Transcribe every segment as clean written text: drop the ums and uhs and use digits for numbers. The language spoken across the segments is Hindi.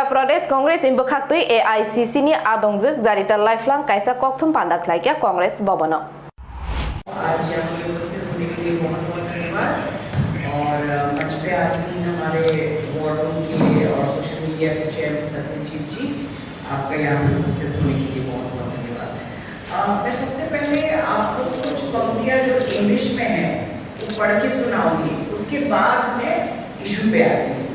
Pradesh Congress in Bukhaktui AICC ni adongjuk jarita lifelong kaisa kokthum pandak laikya Congress भवनो। आज यहाँ पे उपस्थित होने के लिए बहुत-बहुत धन्यवाद और मंच पे आसीन हमारे वॉर रूम के और सोशल मीडिया के चेयरमैन सत्यजीत जी, आपका यहाँ पे उपस्थित होने के लिए बहुत-बहुत धन्यवाद। मैं सबसे पहले आपको कुछ पंक्तियाँ जो इंग्लिश में हैं वो पढ़ के सुनाऊंगी, उसके बाद मैं इशू पे आती हूँ।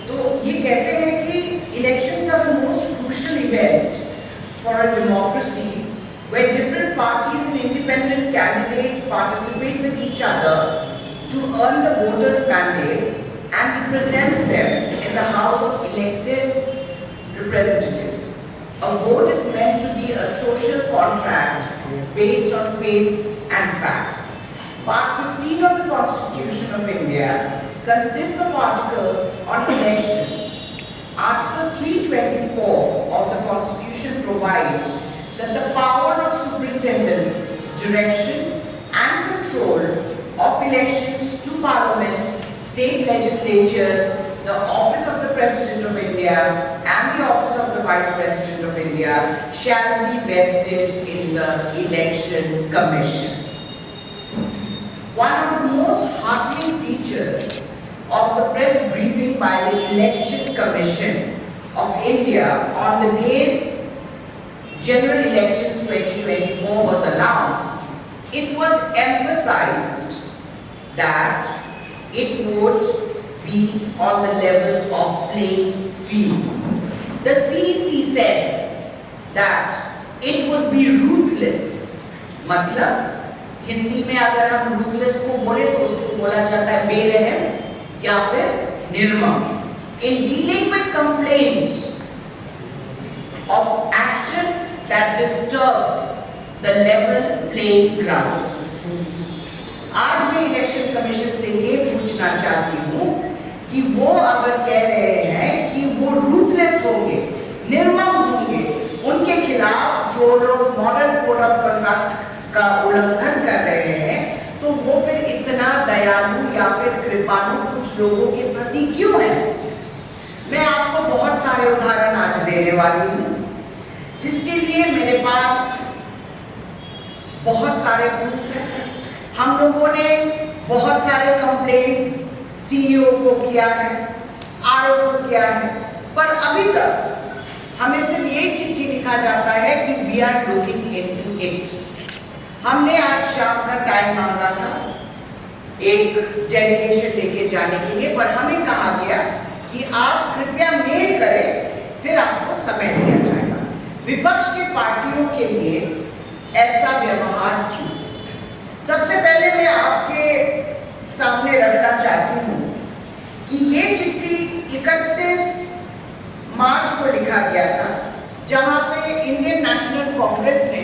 तो ये कहते हैं कि elections are the most crucial event for a democracy where different parties and independent candidates participate with each other to earn the voters' mandate and represent them in the House of elected representatives. A vote is meant to be a social contract based on faith and facts. Part 15 of the Constitution of India consists of articles on election. Article 324 of the Constitution provides that the power of superintendence, direction and control of elections to Parliament, state legislatures, the office of the President of India and the office of the Vice President of India shall be vested in the Election Commission. One of the most heartening features of the press briefing by the Election Commission of India on the day General Elections 2024 was announced, it was emphasized that it would be on the level of playing field. The CEC said that it would be ruthless. मतलब हिंदी में अगर हम ruthless को बोले तो उसको बोला जाता है बेरहम या फिर निर्मम. In dealing with complaints of action that disturbed the level playing ground. आज मैं इलेक्शन कमीशन से ये पूछना चाहती हूँ कि वो अगर कह रहे हैं कि वो रूथलेस होंगे, निर्मम होंगे, उनके खिलाफ जो लोग मॉडल कोड ऑफ कंडक्ट का उल्लंघन कर रहे हैं, तो वो फिर इतना दयालु या फिर कृपालु कुछ लोगों के प्रति क्यों है? मैं आपको बहुत सारे उदाहरण आज देने वाली हूँ, जिसके लिए मेरे पास बहुत सारे प्रूफ हैं। हम लोगों ने बहुत सारे कंप्लेंट्स सीईओ को किया है, आरओ को किया है, पर अभी तक हमें सिर्फ ये चिट्ठी लिखा जाता है कि we are looking into it. हमने आज शाम का टाइम मांगा था एक डेलीगेशन लेके जाने के लिए, पर हमें कहा गया कि आप कृपया मेल करें, फिर आपको समय दिया जाएगा। विपक्ष के पार्टियों के लिए ऐसा व्यवहार क्यों? सबसे पहले मैं आपके सामने रखना चाहती हूँ कि ये चिट्ठी 31 मार्च को लिखा गया था, जहाँ पे इंडियन नेशनल कांग्रेस ने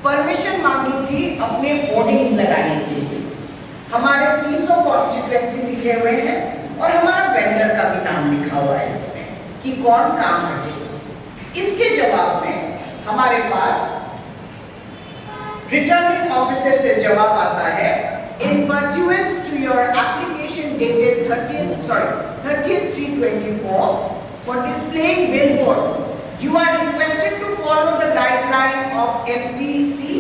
परमिशन मांगी थी अपने होर्डिंग्स लगाने के लिए। हमारे 300 कॉन्स्टिट्यूएंसी लिखे हुए हैं और हमारा वेंडर का भी नाम लिखा हुआ है इसमें कि कौन काम करेगा। इसके जवाब में हमारे पास रिटर्निंग ऑफिसर से जवाब आता है, in pursuance to your application dated 30/3/24 for displaying billboard you are requested to follow the guideline of MCC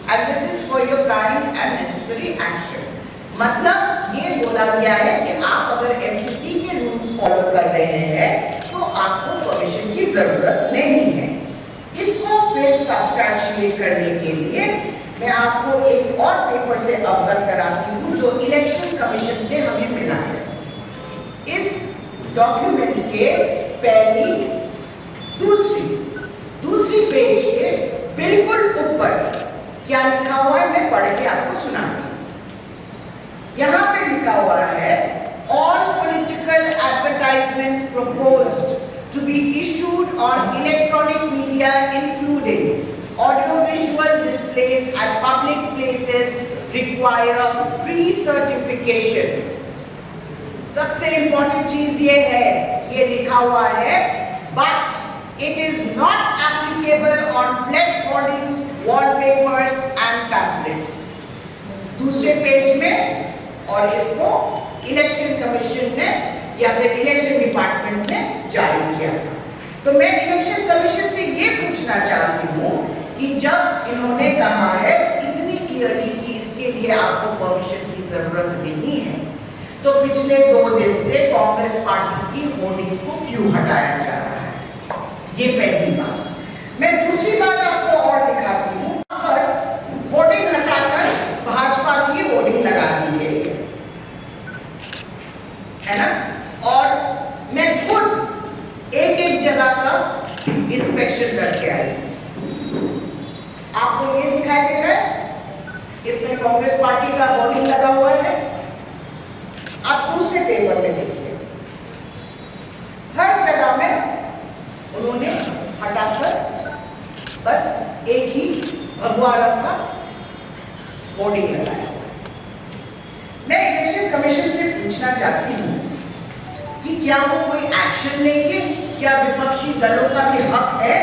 and this is for your kind and necessary action. मतलब ये बोला गया है कि आप अगर एमसीसी के रूल्स फॉलो कर रहे हैं तो आपको परमिशन की जरूरत नहीं है। इसको फिर सब्सटैंशिएट करने के लिए मैं आपको एक और पेपर से अवगत कराती हूँ जो इलेक्शन कमीशन से हमें मिला है। इस डॉक्यूमेंट के दूसरी पेज के बिल्कुल ऊपर क्या लिखा हुआ है, मैं पढ़ के आपको सुनाती हूँ। यहाँ पे लिखा हुआ है, all political advertisements proposed to be issued on electronic media including audiovisual displays at public places require pre-certification। सबसे important चीज ये है, ये लिखा हुआ है, but it is not applicable on flex hoardings, wallpapers and pamphlets। दूसरे पेज में, और इसको इलेक्शन कमीशन ने या फिर इलेक्शन डिपार्टमेंट ने जारी किया। तो मैं इलेक्शन कमीशन से ये पूछना चाहती हूँ कि जब इन्होंने कहा है इतनी क्लियरली कि इसके लिए आपको परमिशन की जरूरत नहीं है, तो पिछले 2 दिन से कांग्रेस पार्टी की होर्डिंग्स को क्यों हटाया जा रहा है? ये पहली बात। मैं दूसरी बात आपको और दिखाती हूँ। पर होर्डिंग हटाकर भाजपा की होर्डिंग लगा दी गई है ना, और मैं खुद एक जगह का इंस्पेक्शन करके आई। आपको ये दिखाई दे रहा है, इसमें कांग्रेस पार्टी का होर्डिंग लगा हुआ है। आप दूसरे पेपर में देखिए, हर जगह में उन्होंने हटाकर बस एक ही भगवा रंग का होर्डिंग लगाया। मैं इलेक्शन कमीशन से पूछना चाहती हूँ कि क्या वो कोई एक्शन लेंगे? क्या विपक्षी दलों का भी हक है?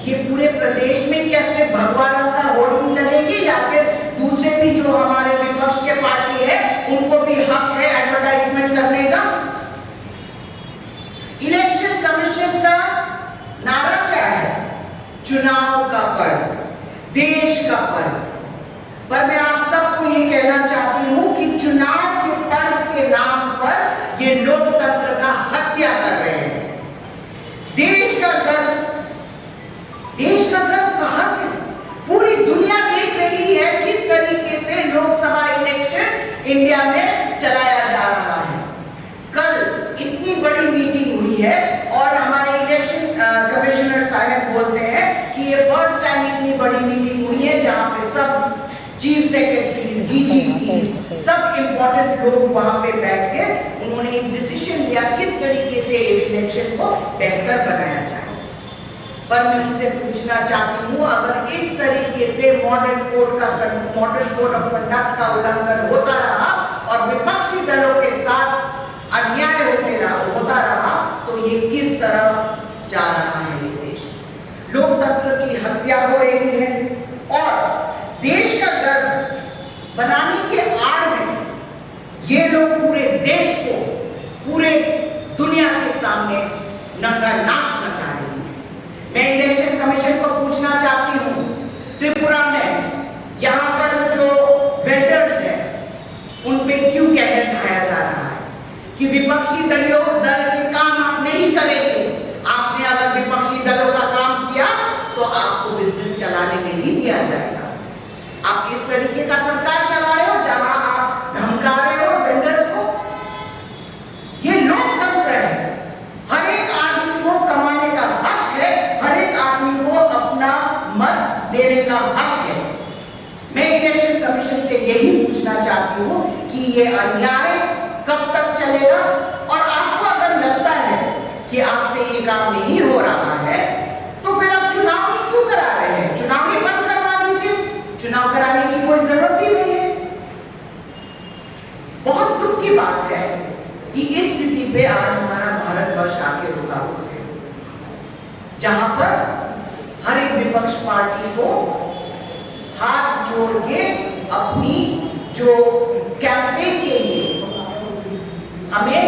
ये पूरे प्रदेश में क्या सिर्फ भगवा रंग का होर्डिंग्स लगेंगे, या फिर दूसरे भी जो हमारे विपक्ष के पार्टी है उनको भी हक है एडवर्टाइजमेंट करने का? इलेक्शन कमीशन का नारा क्या है? चुनाव का पर्व, देश का पर्व। पर मैं आप सबको ये कहना चाहती हूं कि चुनाव के पर्व के नाम पर ये लोकतंत्र का हत्या कर रहे हैं। देश का गर्व कहां से? पूरी दुनिया देख रही है किस तरीके से लोकसभा इलेक्शन इंडिया में चलाया जा रहा है। कल इतनी बड़ी मीटिंग हुई है और हमारे इलेक्शन कमिश्नर साहब बोलते हैं कि ये फर्स्ट टाइम इतनी बड़ी मीटिंग हुई है जहां पे सब चीफ सेक्रेटरीज, डीजीपीज, सब इंपॉर्टेंट लोग वहां पे बैठ के उन्होंने एक डिसीजन लिया किस तरीके से इस इलेक्शन को बेहतर बनाया जाए। पर मैं उनसे पूछना चाहती हूँ, अगर इस तरीके से मॉडल कोड ऑफ कंडक्ट का उल्लंघन होता रहा और विपक्षी दलों के साथ अन्याय होता रहा, तो ये किस तरफ जा रहा है ये देश? लोकतंत्र की हत्या हो रही है और देश का गर्व बनाने के आड़ में ये लोग पूरे देश को, पूरे दुनिया के सामने नंगा नाच नचा रहे हैं। मैं इलेक्शन कमीशन को पूछना चाहती हूँ, त्रिपुरा में यहाँ पर जो वेंडर्स हैं उन पे क्यों कहर ढाया जा रहा है कि विपक्षी दल के काम आप नहीं करेंगे? आपने अगर विपक्षी दलों का काम किया तो आपको बिजनेस चलाने नहीं दिया जाएगा। आप किस तरीके का सरकार चला रहे हो जहां आप धमका रहे हो वेंडर्स को? ये लोकतंत्र है। हर एक आदमी को कमाने का हक है, हर एक आदमी को अपना मत देने का हक है। मैं इलेक्शन कमीशन से यही पूछना चाहती हूँ कि ये अन्याय कब तक चलेगा? और आपको अगर लगता है कि आपसे ये काम नहीं हो रहा है तो फिर आप चुनाव ही क्यों करा रहे हैं? चुनाव ही बंद करवा दीजिए, चुनाव कराने की कोई जरूरत ही नहीं है। बहुत दुख की बात है कि इस स्थिति पे आज हमारा भारतवर्ष आके रुका हुआ है, जहां पर हर एक विपक्ष पार्टी को हाथ जोड़ के अपनी जो कैंपेन के लिए हमें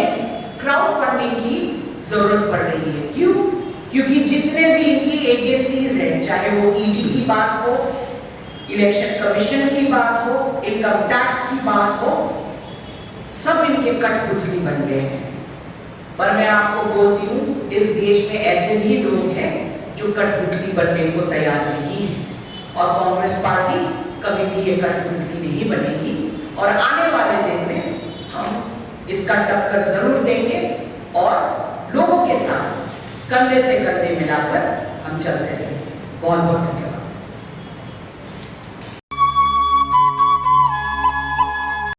क्राउड फंडिंग की जरूरत पड़ रही है। क्यों? क्योंकि जितने भी इनकी एजेंसीज हैं, चाहे वो ईडी की बात हो, इलेक्शन कमीशन की बात हो, इनकम टैक्स की बात हो, सब इनके कठपुतली बन गए हैं। पर मैं आपको बोलती हूँ, इस देश में ऐसे भी लोग हैं जो कठपुतली बनने को तैयार नहीं है, और कांग्रेस पार्टी कभी भी ये कठपुतली नहीं बनेगी। और आने वाले दिन में हम इसका टक्कर जरूर देंगे और लोगों के साथ कंधे से कंधे मिलाकर हम चलते रहेंगे। बहुत बहुत